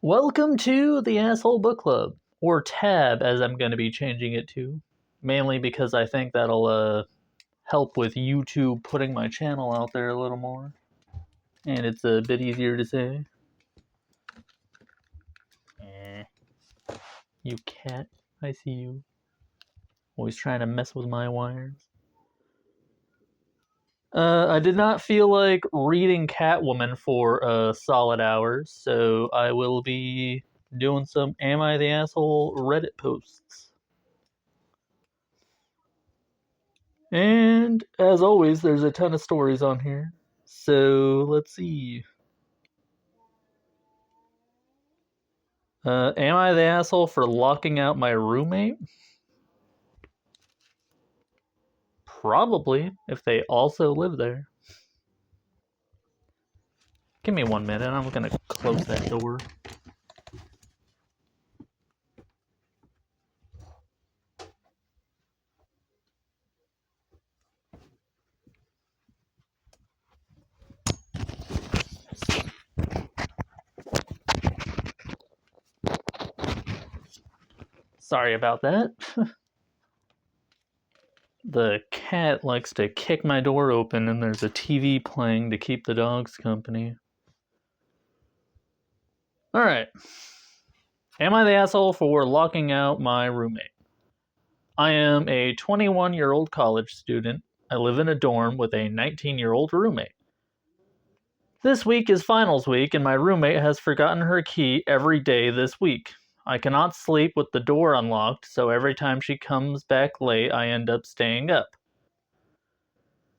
Welcome to the Asshole Book Club, or Tab as I'm going to be changing it to, mainly because I think that'll help with YouTube putting my channel out there a little more, and it's a bit easier to say. You cat, I see you. Always trying to mess with my wires. I did not feel like reading Catwoman for a solid hour, so I will be doing some Am I the Asshole Reddit posts. And as always, there's a ton of stories on here. So let's see. Am I the asshole for locking out my roommate? Probably, if they also live there. Give me 1 minute, I'm gonna close that door. Sorry about that. The cat likes to kick my door open and there's a TV playing to keep the dogs company. Alright. Am I the asshole for locking out my roommate? I am a 21-year-old college student. I live in a dorm with a 19-year-old roommate. This week is finals week and my roommate has forgotten her key every day this week. I cannot sleep with the door unlocked, so every time she comes back late, I end up staying up.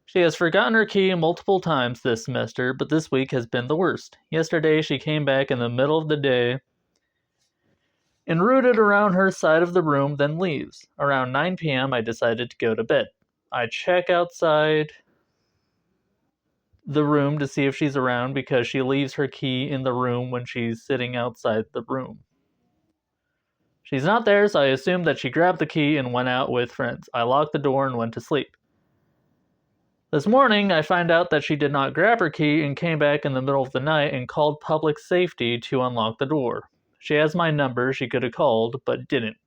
She has forgotten her key multiple times this semester, but this week has been the worst. Yesterday, she came back in the middle of the day and rooted around her side of the room, then leaves. Around 9 p.m., I decided to go to bed. I check outside the room to see if she's around because she leaves her key in the room when she's sitting outside the room. She's not there, so I assumed that she grabbed the key and went out with friends. I locked the door and went to sleep. This morning, I find out that she did not grab her key and came back in the middle of the night and called public safety to unlock the door. She has my number she could have called, but didn't.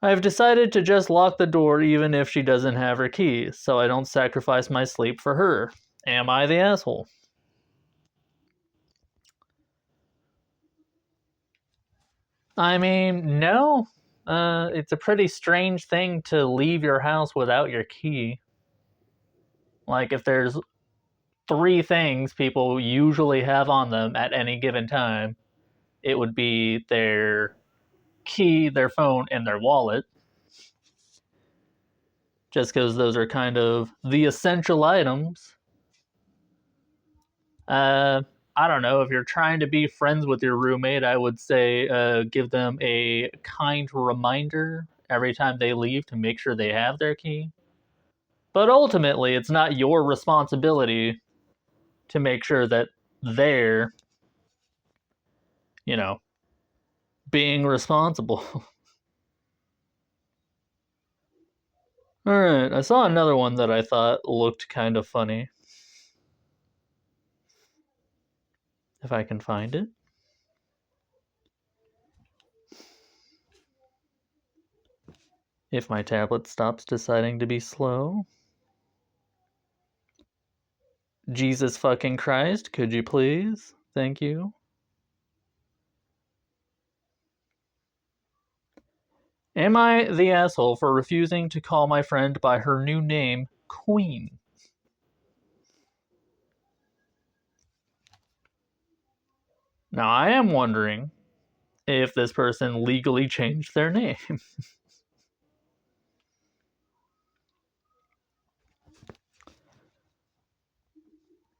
I have decided to just lock the door even if she doesn't have her key, so I don't sacrifice my sleep for her. Am I the asshole? I mean, no. It's a pretty strange thing to leave your house without your key. Like, if there's 3 things people usually have on them at any given time, it would be their key, their phone, and their wallet. Just because those are kind of the essential items. I don't know, if you're trying to be friends with your roommate, I would say give them a kind reminder every time they leave to make sure they have their key. But ultimately, it's not your responsibility to make sure that they're, you know, being responsible. Alright, I saw another one that I thought looked kind of funny. If I can find it. If my tablet stops deciding to be slow. Jesus fucking Christ, could you please? Thank you. Am I the asshole for refusing to call my friend by her new name, Queen? Now, I am wondering if this person legally changed their name.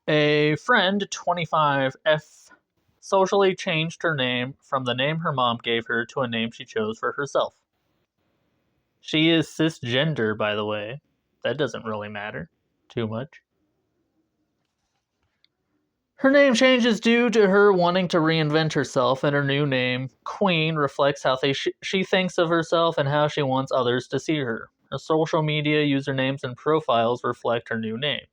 A friend, 25F, socially changed her name from the name her mom gave her to a name she chose for herself. She is cisgender, by the way. That doesn't really matter too much. Her name change is due to her wanting to reinvent herself, and her new name, Queen, reflects how she thinks of herself and how she wants others to see her. Her social media usernames and profiles reflect her new name.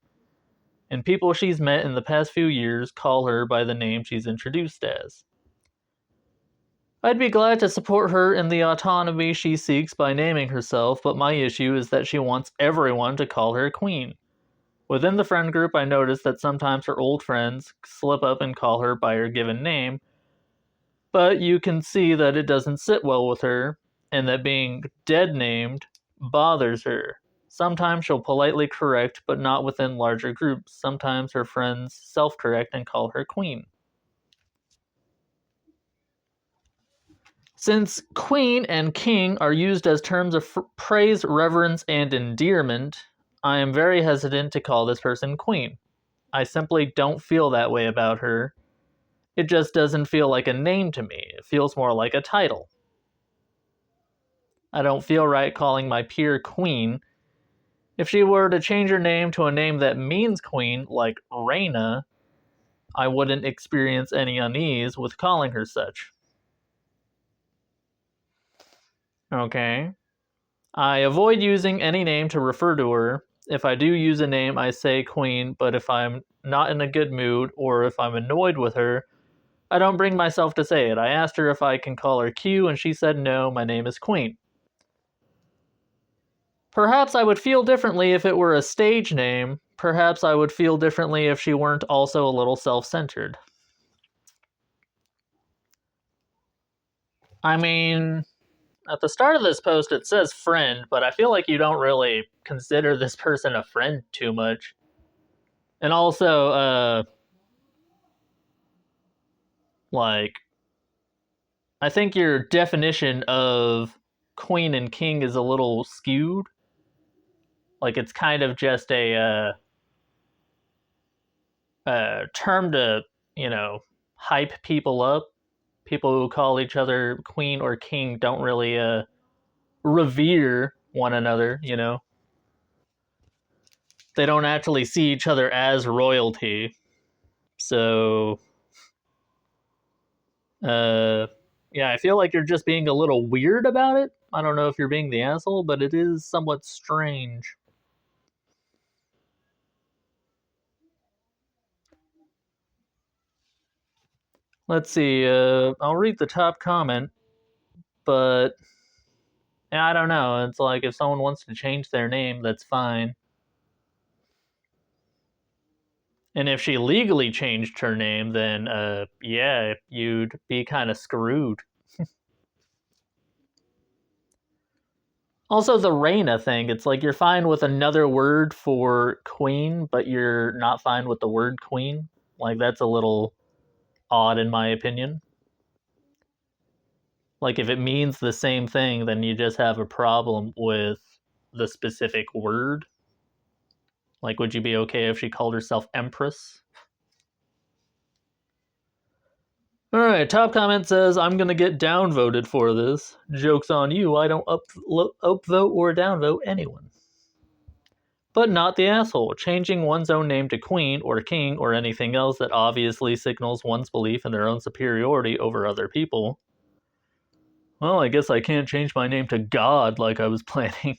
And people she's met in the past few years call her by the name she's introduced as. I'd be glad to support her in the autonomy she seeks by naming herself, but my issue is that she wants everyone to call her queen. Within the friend group, I notice that sometimes her old friends slip up and call her by her given name, but you can see that it doesn't sit well with her, and that being dead named bothers her. Sometimes she'll politely correct, but not within larger groups. Sometimes her friends self correct and call her queen. Since queen and king are used as terms of praise, reverence, and endearment, I am very hesitant to call this person queen. I simply don't feel that way about her. It just doesn't feel like a name to me. It feels more like a title. I don't feel right calling my peer queen. If she were to change her name to a name that means queen, like Reina, I wouldn't experience any unease with calling her such. Okay. I avoid using any name to refer to her. If I do use a name, I say queen, but if I'm not in a good mood or if I'm annoyed with her, I don't bring myself to say it. I asked her if I can call her Q, and she said no, my name is Queen. Perhaps I would feel differently if it were a stage name. Perhaps I would feel differently if she weren't also a little self-centered. I mean, at the start of this post it says friend, but I feel like you don't really consider this person a friend too much. And also, like, I think your definition of queen and king is a little skewed. Like, it's kind of just a term to, you know, hype people up. People who call each other queen or king don't really revere one another, you know. They don't actually see each other as royalty. So, uh, yeah, I feel like you're just being a little weird about it. I don't know if you're being the asshole, but it is somewhat strange. Let's see. I'll read the top comment, but I don't know. It's like if someone wants to change their name, that's fine. And if she legally changed her name, then yeah, you'd be kind of screwed. Also, the Reina thing, it's like you're fine with another word for queen, but you're not fine with the word queen. Like, that's a little odd, in my opinion. Like, if it means the same thing, then you just have a problem with the specific word. Like, would you be okay if she called herself Empress? All right, top comment says, I'm going to get downvoted for this. Joke's on you, I don't upvote or downvote anyone. But not the asshole. Changing one's own name to queen or king or anything else that obviously signals one's belief in their own superiority over other people. Well, I guess I can't change my name to God like I was planning.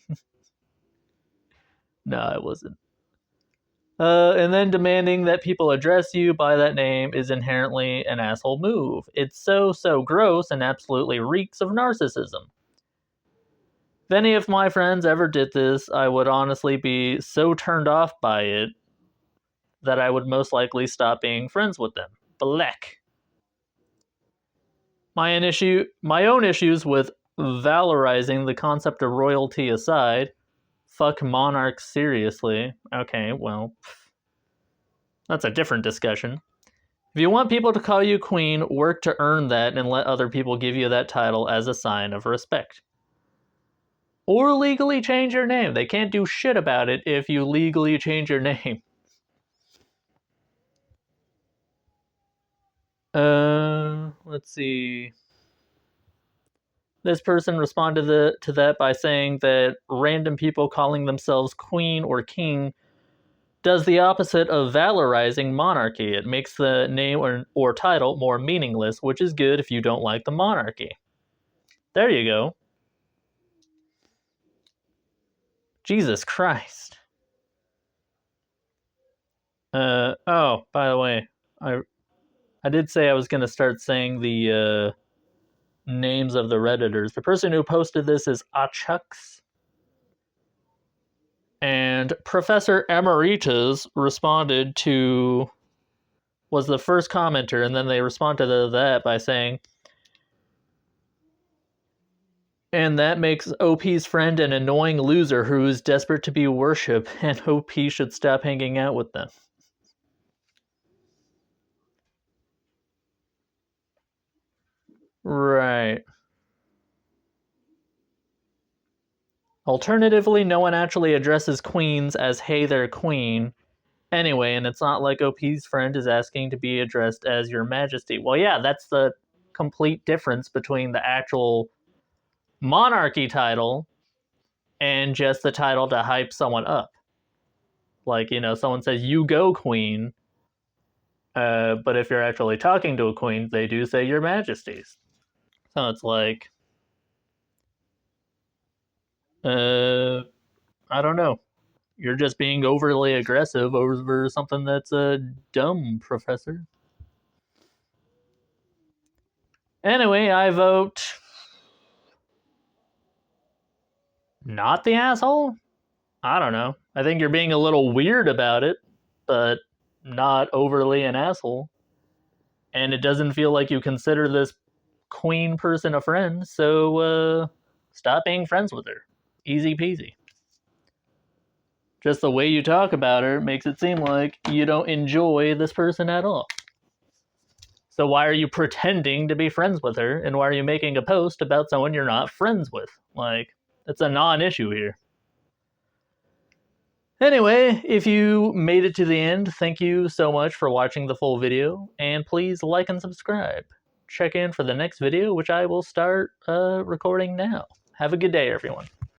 Nah, I wasn't. And then demanding that people address you by that name is inherently an asshole move. It's so gross and absolutely reeks of narcissism. If any of my friends ever did this, I would honestly be so turned off by it that I would most likely stop being friends with them. Black. My own issues with valorizing the concept of royalty aside, fuck monarchs seriously. Okay, well, that's a different discussion. If you want people to call you queen, work to earn that and let other people give you that title as a sign of respect. Or legally change your name. They can't do shit about it if you legally change your name. Let's see. This person responded to that by saying that random people calling themselves queen or king does the opposite of valorizing monarchy. It makes the name or title more meaningless, which is good if you don't like the monarchy. There you go. Jesus Christ. Oh, by the way, I did say I was gonna start saying names of the Redditors. The person who posted this is Achux. And Professor Emeritus responded to, was the first commenter, and then they responded to that by saying, and that makes OP's friend an annoying loser who is desperate to be worshipped, and OP should stop hanging out with them. Right. Alternatively, no one actually addresses queens as hey there queen anyway, and it's not like OP's friend is asking to be addressed as your majesty. Well, yeah, that's the complete difference between the actual monarchy title and just the title to hype someone up. Like, you know, someone says, you go, queen. But if you're actually talking to a queen, they do say your majesties. So it's like, I don't know. You're just being overly aggressive over something that's dumb, Professor. Anyway, I vote not the asshole. I don't know. I think you're being a little weird about it, but not overly an asshole. And it doesn't feel like you consider this queen person a friend, so stop being friends with her. Easy peasy. Just the way you talk about her makes it seem like you don't enjoy this person at all. So why are you pretending to be friends with her, and why are you making a post about someone you're not friends with? Like, it's a non-issue here. Anyway, if you made it to the end, thank you so much for watching the full video, and please like and subscribe. Check in for the next video, which I will start recording now. Have a good day, everyone.